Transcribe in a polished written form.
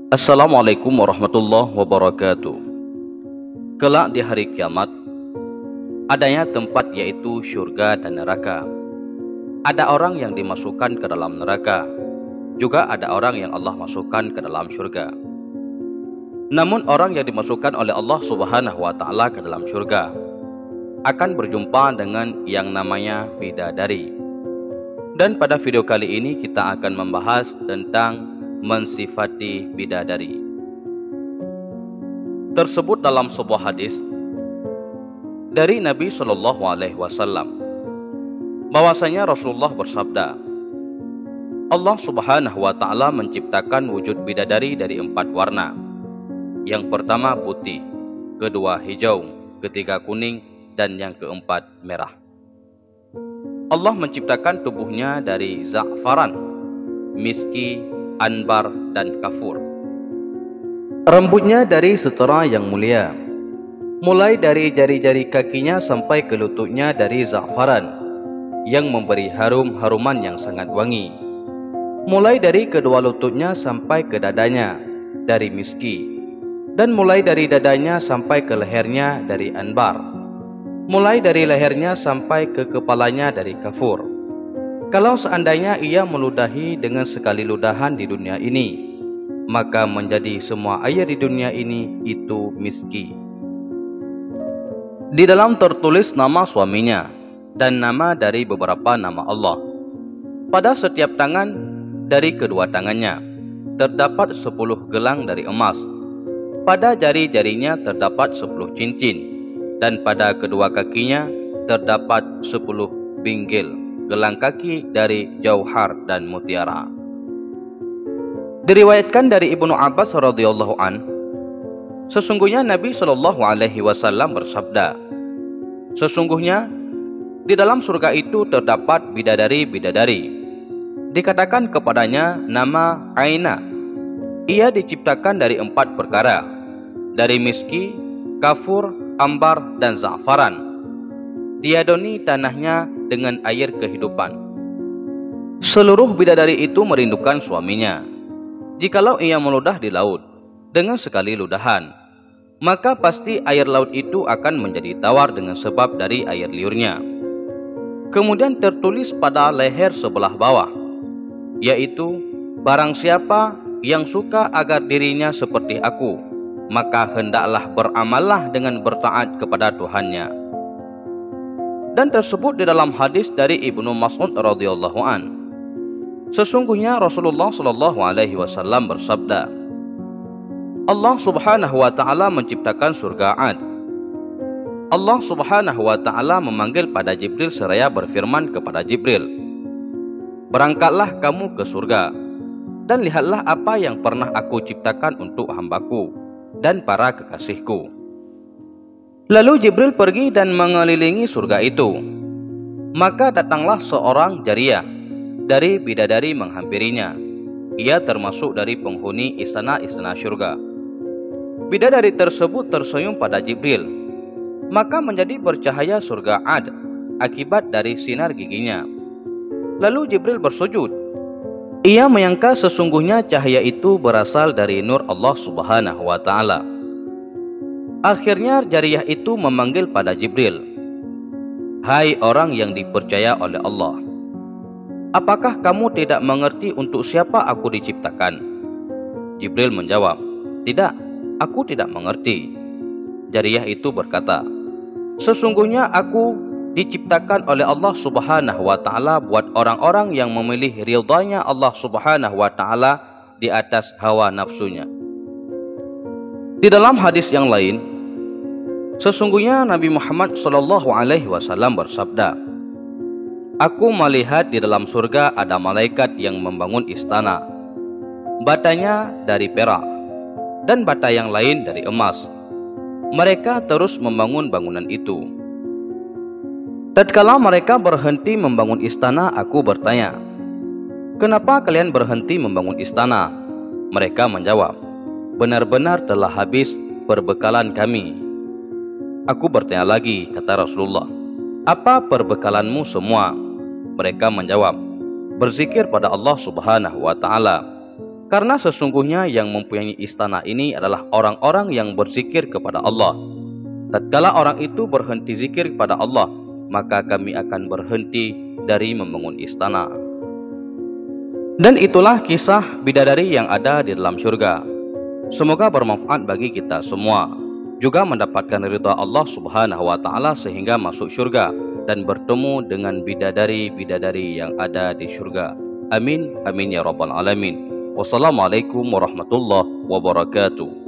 Assalamualaikum warahmatullahi wabarakatuh. Kelak di hari kiamat, adanya tempat yaitu syurga dan neraka. Ada orang yang dimasukkan ke dalam neraka, juga ada orang yang Allah masukkan ke dalam syurga. Namun orang yang dimasukkan oleh Allah Subhanahu wa Ta'ala ke dalam syurga akan berjumpa dengan yang namanya bidadari. Dan pada video kali ini kita akan membahas tentang mensifati bidadari. Tersebut dalam sebuah hadis dari Nabi Shallallahu Alaihi Wasallam bahwasanya Rasulullah bersabda, Allah Subhanahu Wa Taala menciptakan wujud bidadari dari 4 warna. Yang pertama putih, kedua hijau, ketiga kuning, dan yang keempat merah. Allah menciptakan tubuhnya dari za'faran, miski, anbar, dan kafur. Rambutnya dari sutera yang mulia, mulai dari jari-jari kakinya sampai ke lututnya dari za'faran yang memberi harum-haruman yang sangat wangi. Mulai dari kedua lututnya sampai ke dadanya dari miski, dan mulai dari dadanya sampai ke lehernya dari anbar. Mulai dari lehernya sampai ke kepalanya dari kafur. Kalau seandainya ia meludahi dengan sekali ludahan di dunia ini, maka menjadi semua air di dunia ini itu miski. Di dalam tertulis nama suaminya dan nama dari beberapa nama Allah. Pada setiap tangan dari kedua tangannya terdapat 10 gelang dari emas. Pada jari-jarinya terdapat 10 cincin, dan pada kedua kakinya terdapat 10 binggil gelang kaki dari jauhar dan mutiara. Diriwayatkan dari Ibnu Abbas radhiyallahu an, sesungguhnya Nabi Shallallahu Alaihi Wasallam bersabda, sesungguhnya di dalam surga itu terdapat bidadari-bidadari. Dikatakan kepadanya nama Aina. Ia diciptakan dari 4 perkara, dari miski, kafur, ambar, dan za'faran. Diadoni tanahnya dengan air kehidupan. Seluruh bidadari itu merindukan suaminya. Jikalau ia meludah di laut dengan sekali ludahan, maka pasti air laut itu akan menjadi tawar dengan sebab dari air liurnya. Kemudian tertulis pada leher sebelah bawah, yaitu barang siapa yang suka agar dirinya seperti aku, maka hendaklah beramallah dengan bertaat kepada Tuhannya. Dan tersebut di dalam hadis dari Ibnu Mas'ud radhiyallahu an, sesungguhnya Rasulullah Shallallahu Alaihi Wasallam bersabda, Allah Subhanahu Wa Taala menciptakan surga Ad. Allah Subhanahu Wa Taala memanggil pada Jibril seraya berfirman kepada Jibril, berangkatlah kamu ke surga dan lihatlah apa yang pernah aku ciptakan untuk hambaku dan para kekasihku. Lalu Jibril pergi dan mengelilingi surga itu. Maka datanglah seorang jariyah dari bidadari menghampirinya. Ia termasuk dari penghuni istana-istana surga. Bidadari tersebut tersenyum pada Jibril, maka menjadi bercahaya surga Ad akibat dari sinar giginya. Lalu Jibril bersujud. Ia menyangka sesungguhnya cahaya itu berasal dari nur Allah Subhanahu wa Ta'ala. Akhirnya jariyah itu memanggil pada Jibril, hai orang yang dipercaya oleh Allah, apakah kamu tidak mengerti untuk siapa aku diciptakan? Jibril menjawab, tidak, aku tidak mengerti. Jariyah itu berkata, sesungguhnya aku diciptakan oleh Allah Subhanahu wa Ta'ala buat orang-orang yang memilih ridhanya Allah Subhanahu wa Ta'ala di atas hawa nafsunya. Di dalam hadis yang lain, sesungguhnya Nabi Muhammad Shallallahu Alaihi Wasallam bersabda, aku melihat di dalam surga ada malaikat yang membangun istana. Batanya dari perak dan bata yang lain dari emas. Mereka terus membangun bangunan itu. Tatkala mereka berhenti membangun istana, aku bertanya, kenapa kalian berhenti membangun istana? Mereka menjawab, benar-benar telah habis perbekalan kami. Aku bertanya lagi, kata Rasulullah, apa perbekalanmu semua? Mereka menjawab, berzikir pada Allah Subhanahu wa Ta'ala. Karena sesungguhnya yang mempunyai istana ini adalah orang-orang yang berzikir kepada Allah. Tatkala orang itu berhenti zikir kepada Allah, maka kami akan berhenti dari membangun istana. Dan itulah kisah bidadari yang ada di dalam surga. Semoga bermanfaat bagi kita semua, juga mendapatkan ridha Allah Subhanahu wa Ta'ala sehingga masuk surga dan bertemu dengan bidadari-bidadari yang ada di surga. Amin, amin ya rabbal alamin. Wassalamualaikum warahmatullahi wabarakatuh.